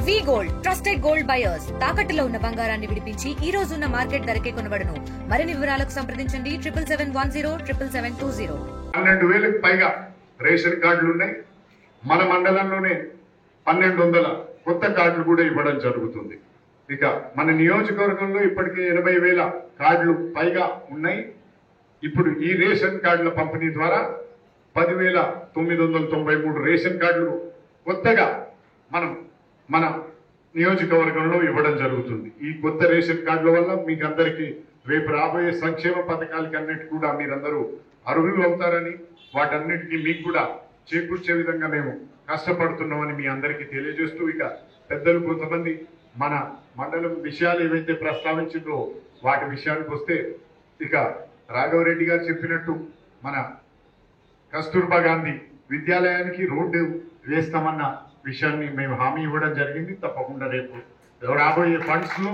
వి gold trusted gold buyers తాకట్టులో ఉన్న బంగారాన్ని విడిపించి ఈ రోజు ఉన్న మార్కెట్ ధరకే కొనబడును. మరిన్ని వివరాలకు సంప్రదించండి 7710777720. 12,000కు పైగా రేషన్ కార్డులు ఉన్నాయి. మన మండలంలోనే 1,200 కొత్త కార్డులు కూడా ఇవ్వడం జరుగుతుంది. ఇక మన నియోజకవర్గంలో ఇప్పటికే 80,000 కార్డులు పైగా ఉన్నాయి. ఇప్పుడు ఈ రేషన్ కార్డుల పంపిణీ ద్వారా 10,993 రేషన్ కార్డులు కొత్తగా మన నియోజకవర్గంలో ఇవ్వడం జరుగుతుంది. ఈ కొత్త రేషన్ కార్డుల వల్ల మీకు అందరికీ రేపు రాబోయే సంక్షేమ పథకాలకి అన్నిటి కూడా మీరందరూ అర్హులు అవుతారని, వాటన్నిటికీ మీకు కూడా చేకూర్చే విధంగా మేము కష్టపడుతున్నామని మీ అందరికీ తెలియజేస్తూ, ఇక పెద్దలు కొంతమంది మన మండలం విషయాలు ఏవైతే ప్రస్తావించిందో వాటి విషయానికి వస్తే, ఇక రాఘవరెడ్డి గారు చెప్పినట్టు మన కస్తూర్బా గాంధీ విద్యాలయానికి రోడ్డు వేస్తామన్న విషయాన్ని మేము హామీ ఇవ్వడం జరిగింది. తప్పకుండా రేపు రాబోయే ఫండ్స్ లో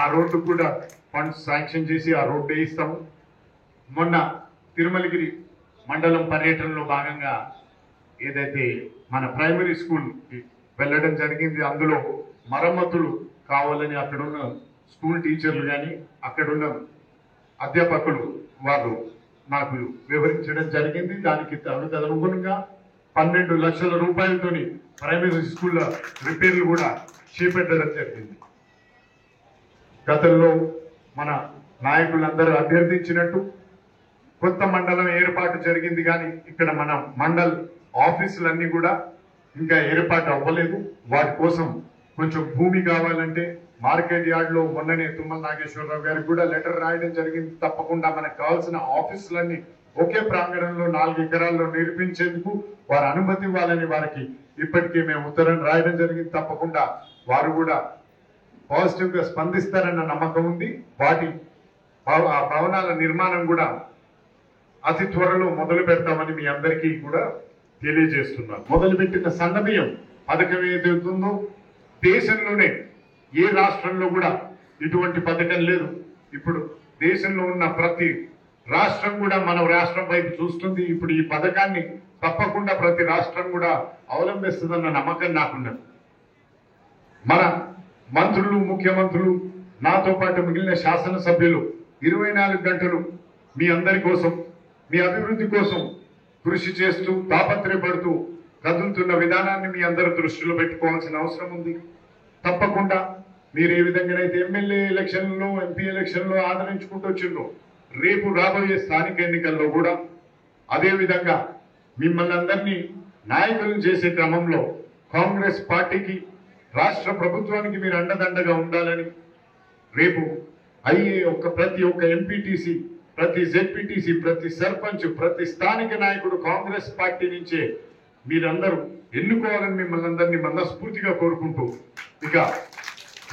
ఆ రోడ్డు కూడా ఫండ్స్ శాంక్షన్ చేసి ఆ రోడ్డు వేయిస్తాము. మొన్న తిరుమలగిరి మండలం పర్యటనలో భాగంగా ఏదైతే మన ప్రైమరీ స్కూల్ వెళ్ళడం జరిగింది, అందులో మరమ్మతులు కావాలని అక్కడున్న స్కూల్ టీచర్లు కానీ అక్కడున్న అధ్యాపకులు వారు నాకు వివరించడం జరిగింది. దానికి తదనుగుణంగా 12 లక్షల రూపాయలతోని ప్రైమరీ స్కూళ్ళ రిపేర్లు కూడా చేపట్టడం జరిగింది. గతంలో మన నాయకులందరూ అభ్యర్థించినట్టు కొత్త మండలం ఏర్పాటు జరిగింది, కానీ ఇక్కడ మన మండల్ ఆఫీసులన్నీ కూడా ఇంకా ఏర్పాటు అవ్వలేదు. వాటి కోసం కొంచెం భూమి కావాలంటే మార్కెట్ యార్డ్ లో మొన్ననే తుమ్మల నాగేశ్వరరావు గారికి కూడా లెటర్ రాయడం జరిగింది. తప్పకుండా మనకు కావాల్సిన ఆఫీసులన్నీ ఒకే ప్రాంగణంలో 4 ఎకరాల్లో నిర్మించేందుకు వారి అనుమతి ఇవ్వాలని వారికి ఇప్పటికే మేము ఉత్తరం రాయడం జరిగింది. తప్పకుండా వారు కూడా పాజిటివ్ గా స్పందిస్తారన్న నమ్మకం ఉంది. ఆ భవనాల నిర్మాణం కూడా అతి త్వరలో మొదలు పెడతామని మీ అందరికీ కూడా తెలియజేస్తున్నాను. మొదలుపెట్టిన సన్నబియ్యం పథకం ఏదైతుందో దేశంలోనే ఏ రాష్ట్రంలో కూడా ఇటువంటి పథకం లేదు. ఇప్పుడు దేశంలో ఉన్న ప్రతి రాష్ట్రం కూడా మన రాష్ట్రం వైపు చూస్తుంది. ఇప్పుడు ఈ పథకాన్ని తప్పకుండా ప్రతి రాష్ట్రం కూడా అవలంబిస్తుందన్న నమ్మకం నాకున్నది. మన మంత్రులు, ముఖ్యమంత్రులు, నాతో పాటు మిగిలిన శాసనసభ్యులు 24 గంటలు మీ అందరి కోసం, మీ అభివృద్ధి కోసం కృషి చేస్తూ తాపత్రయపడుతూ కదులుతున్న విధానాన్ని మీ అందరూ దృష్టిలో పెట్టుకోవాల్సిన అవసరం ఉంది. తప్పకుండా మీరు ఏ విధంగానైతే ఎమ్మెల్యే ఎలక్షన్లో, ఎంపీ ఎలక్షన్లో ఆదరించుకుంటూ వచ్చిండ్రో, రేపు రాబోయే స్థానిక ఎన్నికల్లో కూడా అదే విధంగా మిమ్మల్ని అందరినీ నాయకులను చేసే క్రమంలో కాంగ్రెస్ పార్టీకి, రాష్ట్ర ప్రభుత్వానికి మీరు అండదండగా ఉండాలని, రేపు అయ్యే ప్రతి ఒక్క ఎంపీటీసీ, ప్రతి జెడ్పీటీసీ, ప్రతి సర్పంచ్, ప్రతి స్థానిక నాయకుడు కాంగ్రెస్ పార్టీ నుంచే మీరందరూ ఎన్నుకోవాలని మిమ్మల్ని అందరినీ మనస్ఫూర్తిగా కోరుకుంటూ, ఇక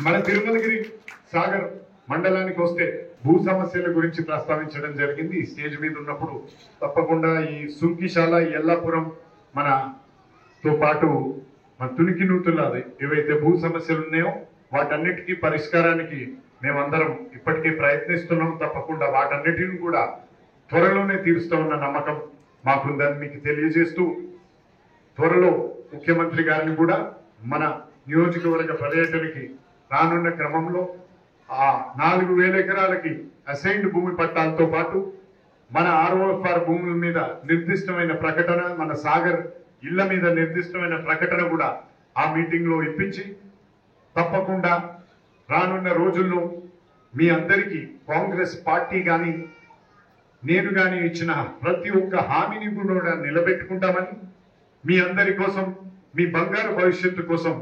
మన తిరుమలగిరి సాగర్ మండలానికి వస్తే భూ సమస్యల గురించి ప్రస్తావించడం జరిగింది. ఈ స్టేజ్ మీద ఉన్నప్పుడు తప్పకుండా ఈ సుంకిశాల, ఎల్లాపురం మనతో పాటు మన తునికినూతుల ఏవైతే భూ సమస్యలు ఉన్నాయో వాటన్నిటికీ పరిష్కారానికి మేమందరం ఇప్పటికే ప్రయత్నిస్తున్నాం. తప్పకుండా వాటన్నిటిని కూడా త్వరలోనే తీరుస్తామన్న నమ్మకం మాకుందని మీకు తెలియజేస్తూ, త్వరలో ముఖ్యమంత్రి గారిని కూడా మన నియోజకవర్గ పర్యటనకి రానున్న క్రమంలో ఆ 4,000 ఎకరాలకి అసైన్డ్ భూమి పట్టాలతో పాటు మన ఆర్ఓఎఫ్ఆర్ భూముల మీద నిర్దిష్టమైన ప్రకటన, మన సాగర్ ఇళ్ల మీద నిర్దిష్టమైన ప్రకటన కూడా ఆ మీటింగ్ లో ఇప్పించి, తప్పకుండా రానున్న రోజుల్లో మీ అందరికీ కాంగ్రెస్ పార్టీ కానీ నేను కానీ ఇచ్చిన ప్రతి ఒక్క హామీని కూడా నిలబెట్టుకుంటామని, మీ అందరి కోసం, మీ బంగారు భవిష్యత్తు కోసం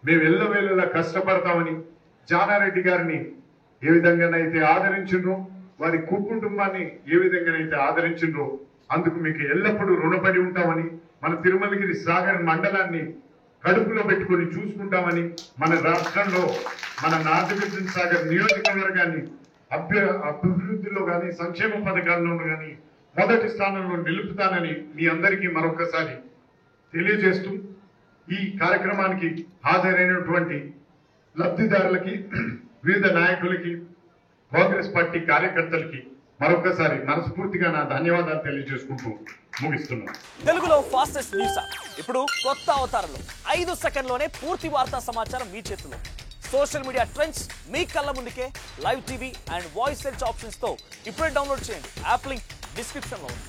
మేము ఎల్లవేళలా కష్టపడతామని, జానారెడ్డి గారిని ఏ విధంగానైతే ఆదరించిండ్రో, వారి కుటుంబాన్ని ఏ విధంగానైతే ఆదరించిండ్రో అందుకు మీకు ఎల్లప్పుడూ రుణపడి ఉంటామని, మన తిరుమలగిరి సాగర్ మండలాన్ని కడుపులో పెట్టుకొని చూసుకుంటామని, మన రాష్ట్రంలో మన నార్త్ సాగర్ నియోజకవర్గాన్ని అభివృద్ధిలో కానీ సంక్షేమ పథకాల్లో కానీ మొదటి స్థానంలో నిలుపుతానని మీ అందరికీ మరొకసారి తెలియజేస్తూ, ఈ కార్యక్రమానికి హాజరైనటువంటి లబ్ధిదారులకి, వివిధ నాయకులకి, కాంగ్రెస్ పార్టీ కార్యకర్తలకి మరొకసారి మనస్ఫూర్తిగా నా ధన్యవాదాలు తెలియజేసుకుంటూ ముగిస్తున్నాను. తెలుగులో ఫాస్టెస్ట్ న్యూస్ ఇప్పుడు కొత్త అవతారంలో 5 సెకండ్లోనే పూర్తి వార్తా సమాచారం మీ చేతిలో. సోషల్ మీడియా ట్రెండ్స్ మీ కళ్ళ ముందుకే live TV and voice search options తో ఇప్పుడే డౌన్లోడ్ చేయండి. యాప్ లింక్ డిస్క్రిప్షన్ లో ఉంది.